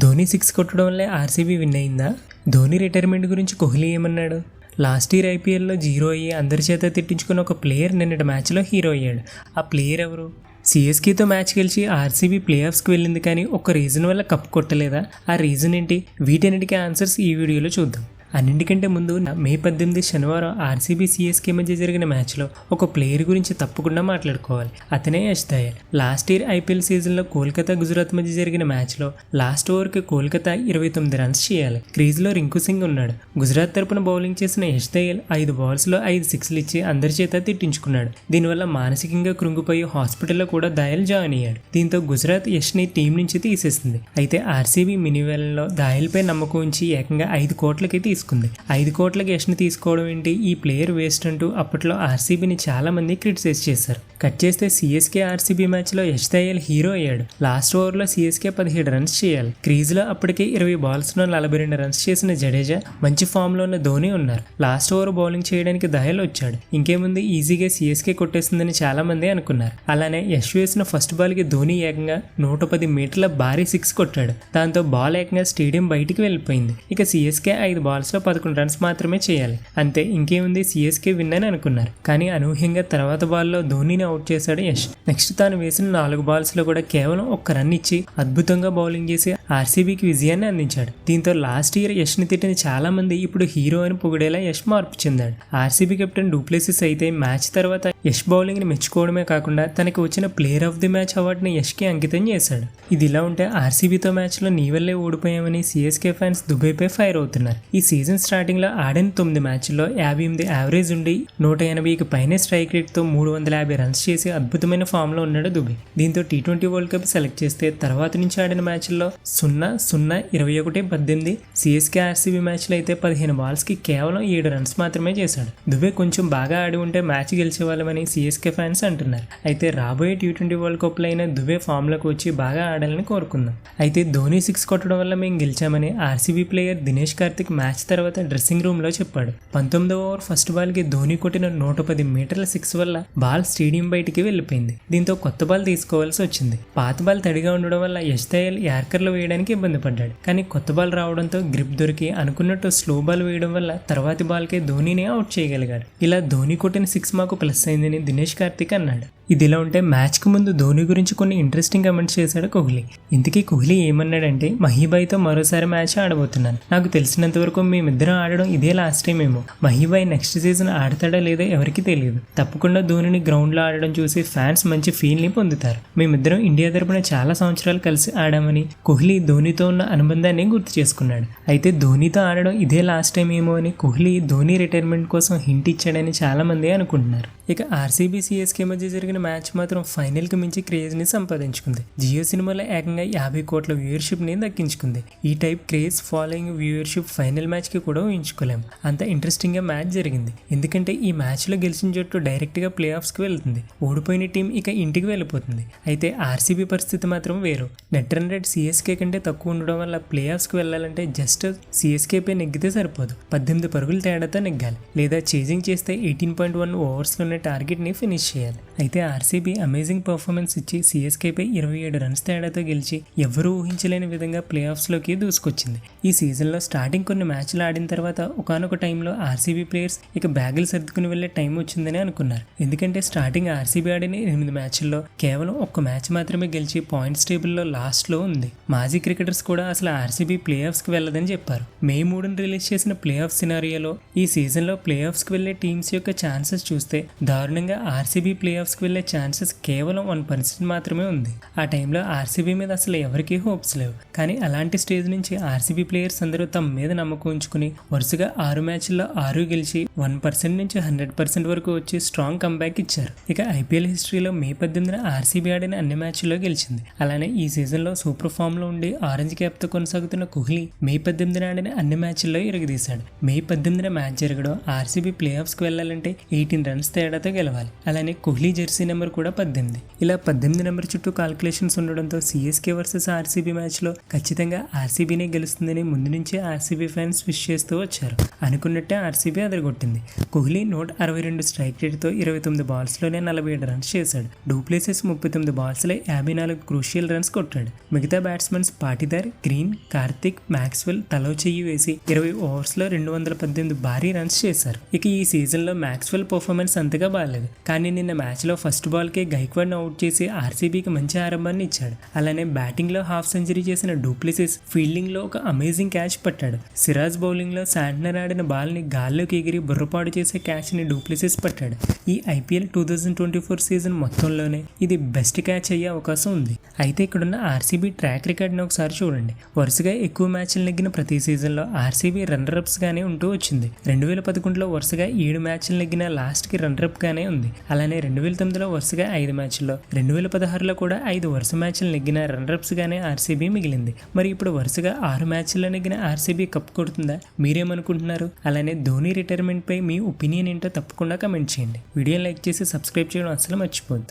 ధోని 6 కొట్టడం వల్లే RCB win అయిందా? ధోని రిటైర్మెంట్ గురించి కోహ్లీ ఏమన్నాడు? లాస్ట్ ఇయర్ ఐపీఎల్లో జీరో అయ్యి అందరి చేత తిట్టించుకున్న ఒక ప్లేయర్ నిన్నటి మ్యాచ్లో హీరో అయ్యాడు. ఆ ప్లేయర్ ఎవరు? సిఎస్కేతో మ్యాచ్ గెలిచి ఆర్సీబీ ప్లే ఆఫ్స్కి వెళ్ళింది, కానీ ఒక రీజన్ వల్ల కప్ కొట్టలేదా? ఆ రీజన్ ఏంటి? వీటన్నిటికీ ఆన్సర్స్ ఈ వీడియోలో చూద్దాం. అన్నింటికంటే ముందు మే 18 శనివారం ఆర్సీబీ సిఎస్కే మధ్య జరిగిన మ్యాచ్లో ఒక ప్లేయర్ గురించి తప్పకుండా మాట్లాడుకోవాలి. అతనే Yash Dayal. Last year IPL సీజన్లో కోల్కతా గుజరాత్ మధ్య జరిగిన మ్యాచ్లో లాస్ట్ ఓవర్కి కోల్కతా 29 రన్స్ చేయాలి. క్రీజ్లో రింకు సింగ్ ఉన్నాడు. గుజరాత్ తరపున బౌలింగ్ చేసిన యష్ దయాల్ 5 బాల్స్లో 5 సిక్స్లు ఇచ్చి అందరి చేత తిట్టించుకున్నాడు. దీనివల్ల మానసికంగా కృంగిపోయి హాస్పిటల్లో కూడా దయాల్ జాయిన్ అయ్యాడు. దీంతో గుజరాత్ యష్ని టీం నుంచి తీసేసింది. అయితే ఆర్సీబీ మినీవేలంలో దయాల్పై నమ్మకం ఉంచి ఏకంగా 5 కోట్లకి తీసుకుంది. 5 కోట్లకి యష్ని తీసుకోవడం ఏంటి, ఈ ప్లేయర్ వేస్ట్ అంటూ అప్పట్లో ఆర్సీబీని చాలా మంది క్రిటిసైజ్ చేశారు. కట్ చేస్తే సిఎస్కే ఆర్సీబీ మ్యాచ్లో యష్ దయాల్ హీరో అయ్యాడు. లాస్ట్ ఓవర్లో సిఎస్కే 17 రన్స్ చేయాలి. క్రీజ్లో అప్పటికే 20 బాల్స్లో 42 రన్స్ చేసిన జడేజా, మంచి ఫామ్లో ఉన్న ధోని ఉన్నారు. లాస్ట్ ఓవర్ బౌలింగ్ చేయడానికి దయాల్ వచ్చాడు. ఇంకేముంది, ఈజీగా సిఎస్కే కొట్టేస్తుందని చాలా మంది అనుకున్నారు. అలానే యష్ వేసిన ఫస్ట్ బాల్కి ధోని ఏకంగా 110 మీటర్ల భారీ 6 కొట్టాడు. దాంతో బాల్ ఏకంగా స్టేడియం బయటికి వెళ్ళిపోయింది. ఇక సిఎస్కే 5 బాల్స్లో 11 రన్స్ మాత్రమే చేయాలి. అంతే, ఇంకేముంది, సిఎస్కే విన్ అని అనుకున్నారు. కానీ అనూహ్యంగా తర్వాత బాల్లో ధోనిని అవుట్ చేశాడు యష్. నెక్స్ట్ తాను వేసిన 4 బాల్స్లో కూడా కేవలం 1 రన్ ఇచ్చి అద్భుతంగా బౌలింగ్ చేసి ఆర్సీబీకి విజయాన్ని అందించాడు. దీంతో లాస్ట్ ఇయర్ యష్ని తిట్టిన చాలా మంది ఇప్పుడు హీరో అని పొగిడేలా యష్ మార్పు చెందాడు. ఆర్సీబీ కెప్టెన్ డూప్లెసిస్ అయితే మ్యాచ్ తర్వాత యష్ బౌలింగ్ ని మెచ్చుకోవడమే కాకుండా తనకి వచ్చిన ప్లేయర్ ఆఫ్ ది మ్యాచ్ అవార్డుని యష్కి అంకితం చేశాడు. ఇది ఇలా ఉంటే ఆర్సీబీతో మ్యాచ్లో నీ వల్లే ఓడిపోయామని సిఎస్కే ఫ్యాన్స్ దుబైపై ఫైర్ అవుతున్నారు. ఈ సీజన్ స్టార్టింగ్ లో ఆడిన 9 మ్యాచ్ల్లో 58 యావరేజ్ ఉండి 180కి పైనే స్ట్రైక్ రేట్ తో 350 రన్స్ చేసి అద్భుతమైన ఫామ్ లో ఉన్నాడు దుబై. దీంతో టీ20 వరల్డ్ కప్ సెలెక్ట్ చేస్తే తర్వాత నుంచి ఆడిన మ్యాచ్ల్లో 0-0, 21-18, సిఎస్కే ఆర్సీబీ మ్యాచ్లో అయితే 15 బాల్స్ కి కేవలం 7 రన్స్ మాత్రమే చేశాడు. దుబై కొంచెం బాగా ఆడి ఉంటే మ్యాచ్ గెలిచేవాళ్ళమని సిఎస్కే ఫ్యాన్స్ అంటున్నారు. అయితే రాబోయే టీ20 వరల్డ్ కప్ లో అయినా దుబై ఫామ్ లోకి వచ్చి బాగా ఆడాలని కోరుకుందాం. అయితే ధోని 6 కొట్టడం వల్ల మేము గెలిచామని RCB player Dinesh Karthik match తర్వాత డ్రెస్సింగ్ రూమ్ లో చెప్పాడు. 19వ ఓవర్ ఫస్ట్ బాల్ కి ధోని కొట్టిన 110 మీటర్ల 6 వల్ల బాల్ స్టేడియం బయటికి వెళ్లిపోయింది. దీంతో కొత్త బాల్ తీసుకోవాల్సి వచ్చింది. పాత బాల్ తడిగా ఉండడం వల్ల యష్ దయాల్ యార్కర్లు వేయడానికి ఇబ్బంది పడ్డాడు. కానీ కొత్త బాల్ రావడంతో గ్రిప్ దొరికి అనుకున్నట్టు స్లో బాల్ వేయడం వల్ల తర్వాతి బాల్కే ధోనిని అవుట్ చేయగలిగాడు. ఇలా ధోని కొట్టిన 6 మాకు ప్లస్ అయిందని దినేష్ కార్తిక్ అన్నాడు. ఇదిలా ఉంటే మ్యాచ్ కు ముందు ధోని గురించి కొన్ని ఇంట్రెస్టింగ్ కమెంట్స్ చేశాడు కోహ్లీ. ఇంతకీ కోహ్లీ ఏమన్నాడంటే, మహీబాయ్తో మరోసారి మ్యాచ్ ఆడబోతున్నాను. నాకు తెలిసినంత వరకు మేమిద్దరం ఆడడం ఇదే లాస్ట్ టైం ఏమో. మహీబాయ్ నెక్స్ట్ సీజన్ ఆడతాడో లేదో ఎవరికి తెలియదు. తప్పకుండా ధోనిని గ్రౌండ్ లో ఆడడం చూసి ఫ్యాన్స్ మంచి ఫీల్ ని పొందుతారు. మేమిద్దరం ఇండియా తరపున చాలా సంవత్సరాలు కలిసి ఆడామని కోహ్లీ ధోనితో ఉన్న అనుబంధాన్ని గుర్తు చేసుకున్నాడు. అయితే ధోనితో ఆడడం ఇదే లాస్ట్ టైం ఏమో అని కోహ్లీ ధోని రిటైర్మెంట్ కోసం హింట్ ఇచ్చాడని చాలా మంది అనుకుంటున్నారు. ఇక ఆర్సీబీ సిఎస్కే మధ్య జరిగిన మ్యాచ్ మాత్రం ఫైనల్ కి మించి క్రేజ్ ని సంపాదించుకుంది. జియో సినిమాలో ఏకంగా 50 కోట్ల వ్యూవర్షిప్ ని దక్కించుకుంది. ఈ type craze, following, viewership final match కి కూడా ఊహించుకోలేము. అంత ఇంట్రెస్టింగ్ గా మ్యాచ్ జరిగింది. ఎందుకంటే ఈ మ్యాచ్ లో గెలిచిన జట్టు డైరెక్ట్ గా ప్లే ఆఫ్స్ కి వెళ్తుంది. ఓడిపోయిన టీం ఇక ఇంటికి వెళ్ళిపోతుంది. అయితే ఆర్సీబీ పరిస్థితి మాత్రం వేరు. నెట్ రన్ రేట్ సిఎస్కే కంటే తక్కువ ఉండడం వల్ల ప్లే ఆఫ్స్ కి వెళ్లాలంటే జస్ట్ సిఎస్కే పై నెగ్గితే సరిపోదు. 18 పరుగుల తేడాతో నెగ్గాలి, లేదా చేజింగ్ చేస్తే 18.1 ఓవర్స్ లోనే టార్గెట్ ని ఫినిష్ చేయాలి. అయితే ఆర్సీబీ అమేజింగ్ పర్ఫార్మెన్స్ ఇచ్చి సిఎస్కే పై 27 రన్స్ తేడాతో గెలిచి ఎవ్వరూ ఊహించలేని విధంగా ప్లే ఆఫ్స్ లోకి దూసుకొచ్చింది. ఈ సీజన్ లో స్టార్టింగ్ కొన్ని మ్యాచ్లు ఆడిన తర్వాత ఒకానొక టైంలో ఆర్సీబీ ప్లేయర్స్ ఇక బ్యాగులు సర్దుకుని వెళ్లే టైం వచ్చిందని అనుకున్నారు. ఎందుకంటే స్టార్టింగ్ ఆర్సీబీ ఆడిన 8 మ్యాచ్ల్లో కేవలం 1 మ్యాచ్ మాత్రమే గెలిచి పాయింట్స్ టేబుల్ లో లాస్ట్ లో ఉంది. మాజీ క్రికెటర్స్ కూడా అసలు ఆర్సీబీ ప్లే ఆఫ్స్ కి వెళ్లదని చెప్పారు. మే 3న రిలీజ్ చేసిన ప్లే ఆఫ్ సినారియోలో ఈ సీజన్ లో ప్లే ఆఫ్స్ కి వెళ్లే టీమ్స్ యొక్క ఛాన్సెస్ చూస్తే దారుణంగా ఆర్సీబీ ప్లే ఆఫ్స్ కి వెళ్లే ఛాన్సెస్ కేవలం 1% మాత్రమే ఉంది. ఆ టైంలో ఆర్సీబీ మీద అసలు ఎవరికీ హోప్స్ లేవు. కానీ అలాంటి స్టేజ్ నుంచి ఆర్సీబీ ప్లేయర్స్ అందరూ తమ మీద నమ్మకం ఉంచుకుని వరుసగా 6 మ్యాచ్ల్లో 6 గెలిచి 1% నుంచి 100% వరకు వచ్చి స్ట్రాంగ్ కంబ్యాక్ ఇచ్చారు. ఇక ఐపీఎల్ హిస్టరీలో మే 18న ఆర్సీబీ ఆడిన అన్ని మ్యాచ్ల్లో గెలిచింది. అలానే ఈ సీజన్ లో సూపర్ ఫామ్ లో ఉండి ఆరెంజ్ క్యాప్ తో కొనసాగుతున్న కోహ్లీ మే 18న ఆడిన అన్ని మ్యాచ్ల్లో ఇరగదీశాడు. మే 18న మ్యాచ్ జరగడం ఆర్సీబీ ప్లే ఆఫ్స్ కి వెళ్లాలంటే 18 రన్స్ తేడాతో గెలవాలి. అలానే కోహ్లీ జెర్సీ నెంబర్ కూడా 18. ఇలా 18 నెంబర్ చుట్టూ కాల్కులేషన్స్ ఉండడంతో సిఎస్కే వర్సెస్ ఆర్సీబీ మ్యాచ్లో ఖచ్చితంగా ఆర్సీబీనే గెలుస్తుందని ముందు నుంచే ఆర్సీబీ ఫ్యాన్స్ విష్ చేస్తూ వచ్చారు. అనుకున్నట్టే ఆర్సీబీ అదరగొట్టింది. కోహ్లీ 162 స్ట్రైక్ రేట్తో 29 బాల్స్లోనే 47 రన్స్ చేశాడు. డూప్లెసిస్ 39 బాల్స్లో 54 క్రూషియల్ రన్స్ కొట్టాడు. మిగతా batsmen Patidar, green, Karthik, Maxwell తలో చెయ్యి వేసి 20 ఓవర్స్లో 218 భారీ రన్స్ చేశారు. ఇక ఈ సీజన్లో మ్యాక్స్వెల్ పర్ఫార్మెన్స్ అంతగా బాగాలేదు. కానీ నిన్న మ్యాచ్లో ఫస్ట్ బాల్కే గైక్వాడ్ను అవుట్ చేసి ఆర్సీబీకి మంచి ఆరంభాన్ని ఇచ్చాడు. అలానే బ్యాటింగ్లో హాఫ్ సెంచరీ చేసిన డూప్లెసిస్ ఫీల్డింగ్లో ఒక అమేజింగ్ క్యాచ్ పట్టాడు. సిరాజ్ బౌలింగ్లో శాంట్నర్ ఆడిన బాల్ని గాల్లోకి ఎగిరి బుర్రపాడు చేసే క్యాచ్ని డూప్లెసిస్ పట్టాడు. ఈ ఐపీఎల్ 2024 సీజన్ మొత్తంలోనే ఇది బెస్ట్ క్యాచ్ అయ్యే అవకాశం ఉంది. అయితే ఇక్కడున్న ఆర్సీబీ ట్రాక్ రికార్డ్ని ఒకసారి చూడండి. వరుసగా ఎక్కువ మ్యాచ్లు నెగ్గిన ప్రతి సీజన్లో ఆర్సీబీ రన్నరప్స్ గానే ఉంటూ వచ్చింది. 2011లో వరుసగా 7 మ్యాచ్లు నెగ్గిన లాస్ట్కి రన్నరప్ గానే ఉంది. అలానే 2009లో వరుసగా 5 మ్యాచ్ల్లో, 2016లో కూడా 5 వరుస మ్యాచ్లు నెగ్గిన రన్నరప్స్ గానే ఆర్సీబీ మిగిలింది. మరి ఇప్పుడు వరుసగా 6 మ్యాచ్ల్లో నెగ్గిన ఆర్సీబీ కప్ కొడుతుందా? మీరేమనుకుంటున్నారు? అలానే ధోని రిటైర్మెంట్ పై మీ ఒపీనియన్ ఏంటో తప్పకుండా కమెంట్ చేయండి. వీడియో లైక్ చేసి సబ్స్క్రైబ్ చేయడం అసలు మర్చిపోద్దు.